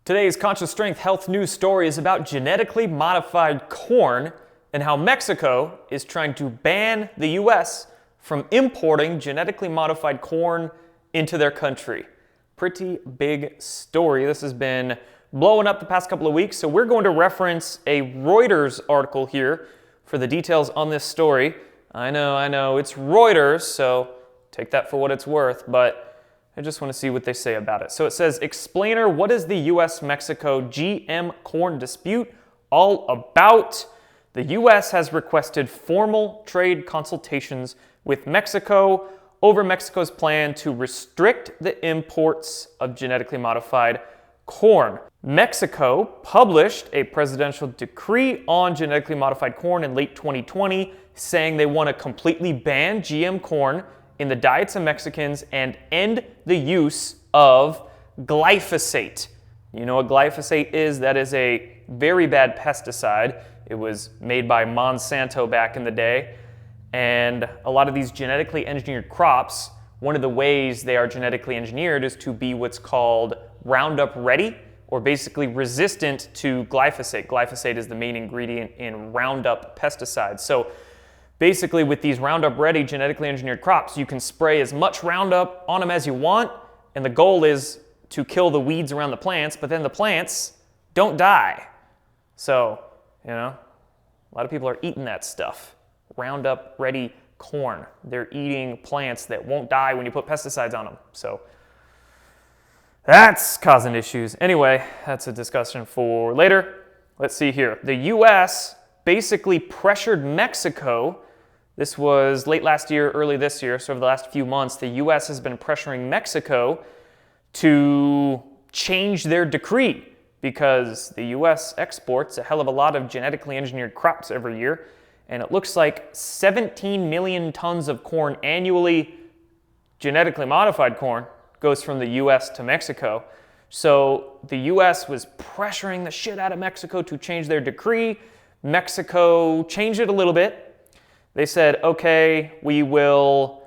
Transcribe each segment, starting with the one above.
Today's Conscious Strength Health News story is about genetically modified corn and how Mexico is trying to ban the U.S. from importing genetically modified corn into their country. Pretty big story. This has been blowing up the past couple of weeks, so we're going to reference a Reuters article here for the details on this story. I know, it's Reuters, so take that for what it's worth, but I just want to see what they say about it. So it says, explainer, what is the U.S.-Mexico GM corn dispute all about? The U.S. has requested formal trade consultations with Mexico over Mexico's plan to restrict the imports of genetically modified corn. Mexico published a presidential decree on genetically modified corn in late 2020, saying they want to completely ban GM corn in the diets of Mexicans and end the use of glyphosate. You know what glyphosate is? That is a very bad pesticide. It was made by Monsanto back in the day. And a lot of these genetically engineered crops, one of the ways they are genetically engineered is to be what's called Roundup ready, or basically resistant to glyphosate. Glyphosate is the main ingredient in Roundup pesticides. So basically, with these Roundup ready genetically engineered crops, you can spray as much Roundup on them as you want, and the goal is to kill the weeds around the plants, but then the plants don't die. So, a lot of people are eating that stuff. Roundup ready corn. They're eating plants that won't die when you put pesticides on them. So that's causing issues. Anyway, that's a discussion for later. Let's see here. The U.S. basically pressured Mexico. This was late last year, early this year, so over the last few months, the U.S. has been pressuring Mexico to change their decree because the U.S. exports a hell of a lot of genetically engineered crops every year, and it looks like 17 million tons of corn annually, genetically modified corn, goes from the U.S. to Mexico. So the U.S. was pressuring the shit out of Mexico to change their decree. Mexico changed it a little bit. They said, okay, we will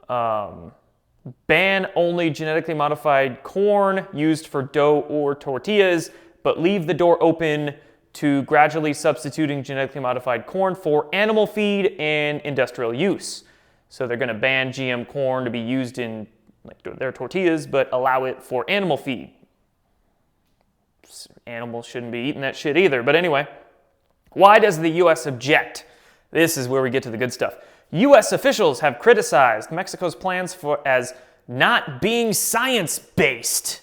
ban only genetically modified corn used for dough or tortillas, but leave the door open to gradually substituting genetically modified corn for animal feed and industrial use. So they're going to ban GM corn to be used in their tortillas, but allow it for animal feed. Animals shouldn't be eating that shit either. But anyway, why does the U.S. object? This is where we get to the good stuff. U.S. officials have criticized Mexico's plans as not being science-based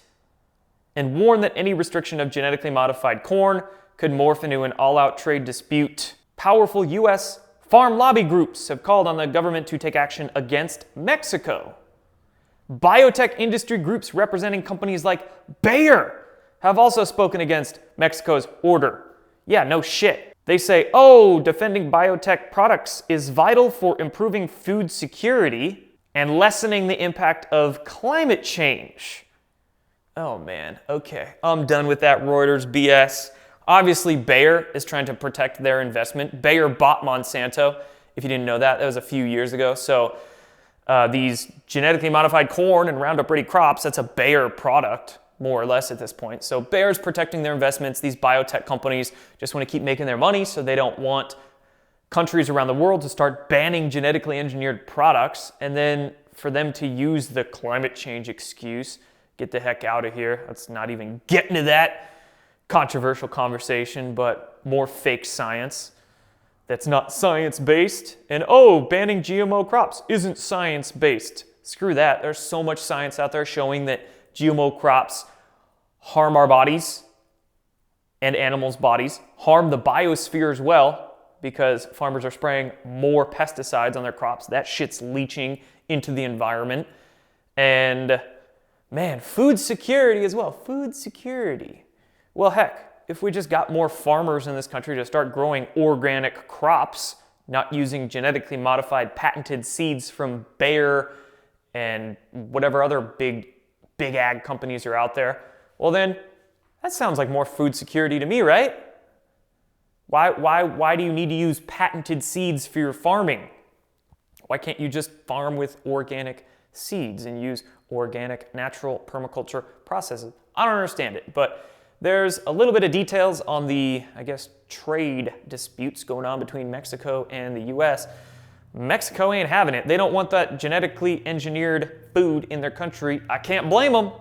and warned that any restriction of genetically modified corn could morph into an all-out trade dispute. Powerful U.S. farm lobby groups have called on the government to take action against Mexico. Biotech industry groups representing companies like Bayer have also spoken against Mexico's order. Yeah, no shit. They say, defending biotech products is vital for improving food security and lessening the impact of climate change. Oh man, okay. I'm done with that Reuters BS. Obviously, Bayer is trying to protect their investment. Bayer bought Monsanto. If you didn't know that, that was a few years ago. So these genetically modified corn and Roundup ready crops, that's a Bayer product, more or less at this point. So Bayer's protecting their investments. These biotech companies just want to keep making their money, so they don't want countries around the world to start banning genetically engineered products, and then for them to use the climate change excuse. Get the heck out of here. Let's not even get into that controversial conversation, but more fake science that's not science-based. And banning GMO crops isn't science-based. Screw that. There's so much science out there showing that GMO crops harm our bodies and animals' bodies, harm the biosphere as well, because farmers are spraying more pesticides on their crops. That shit's leaching into the environment. And man, food security as well. Food security. Well, heck, if we just got more farmers in this country to start growing organic crops, not using genetically modified patented seeds from Bayer and whatever other big ag companies are out there, well then, that sounds like more food security to me, right? Why do you need to use patented seeds for your farming? Why can't you just farm with organic seeds and use organic, natural permaculture processes? I don't understand it, but there's a little bit of details on the, I guess, trade disputes going on between Mexico and the US. Mexico ain't having it. They don't want that genetically engineered food in their country. I can't blame them.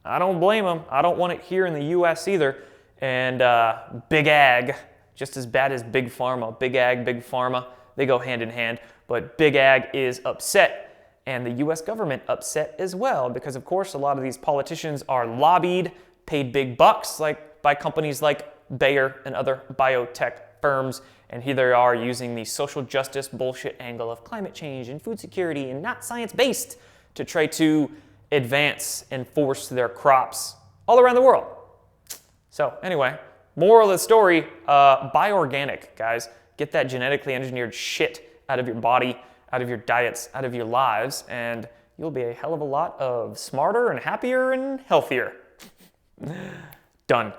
I don't blame them. I don't want it here in the US either. And Big Ag, just as bad as Big Pharma. Big Ag, Big Pharma, they go hand in hand. But Big Ag is upset, and the US government upset as well, because of course a lot of these politicians are lobbied, paid big bucks by companies like Bayer and other biotech firms, and here they are using the social justice bullshit angle of climate change and food security and not science-based to try to advance and force their crops all around the world. So anyway, moral of the story, buy organic, guys. Get that genetically engineered shit out of your body, out of your diets, out of your lives, and you'll be a hell of a lot of smarter and happier and healthier. Done.